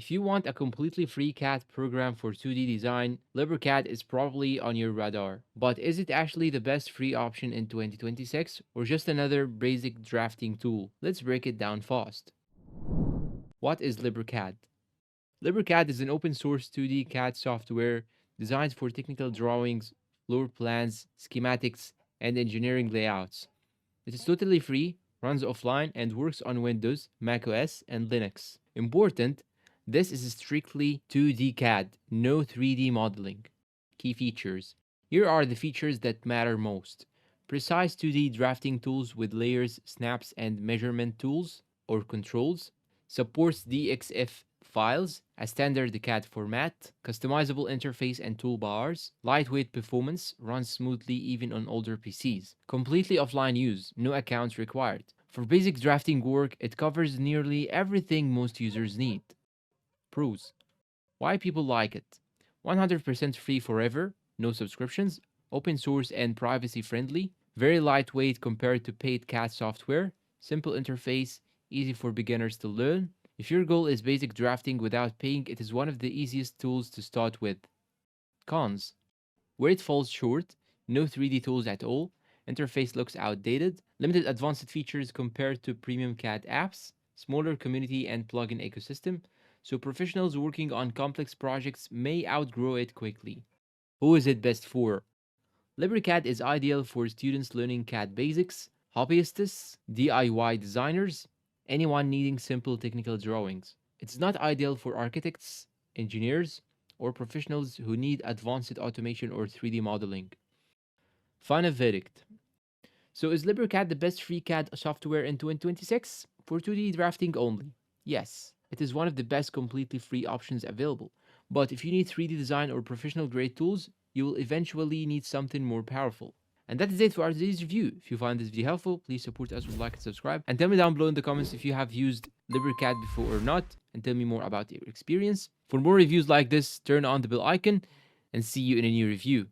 If you want a completely free CAD program for 2D design, LibreCAD is probably on your radar. But is it actually the best free option in 2026 or just another basic drafting tool? Let's break it down fast. What is LibreCAD? LibreCAD is an open source 2D CAD software designed for technical drawings, floor plans, schematics, and engineering layouts. It is totally free, runs offline, and works on Windows, macOS, and Linux. Important, this is strictly 2D CAD, no 3D modeling. Key features. Here are the features that matter most. Precise 2D drafting tools with layers, snaps, and measurement tools or controls. Supports DXF files, a standard CAD format, customizable interface and toolbars, lightweight performance, runs smoothly even on older PCs, completely offline use, no accounts required. For basic drafting work, it covers nearly everything most users need. Pros. Why people like it? 100% free forever, no subscriptions, open source and privacy friendly, very lightweight compared to paid CAD software, simple interface, easy for beginners to learn. If your goal is basic drafting without paying, it is one of the easiest tools to start with. Cons. Where it falls short, no 3D tools at all, interface looks outdated, limited advanced features compared to premium CAD apps, smaller community and plugin ecosystem, so professionals working on complex projects may outgrow it quickly. Who is it best for? LibreCAD is ideal for students learning CAD basics, hobbyists, DIY designers, anyone needing simple technical drawings. It's not ideal for architects, engineers, or professionals who need advanced automation or 3D modeling. Final verdict. So is LibreCAD the best free CAD software in 2026? For 2D drafting only. Yes, it is one of the best completely free options available. But if you need 3D design or professional grade tools, you will eventually need something more powerful. And that is it for our today's review. If you find this video helpful, please support us with like and subscribe. And tell me down below in the comments if you have used LibreCAD before or not, and tell me more about your experience. For more reviews like this, turn on the bell icon and see you in a new review.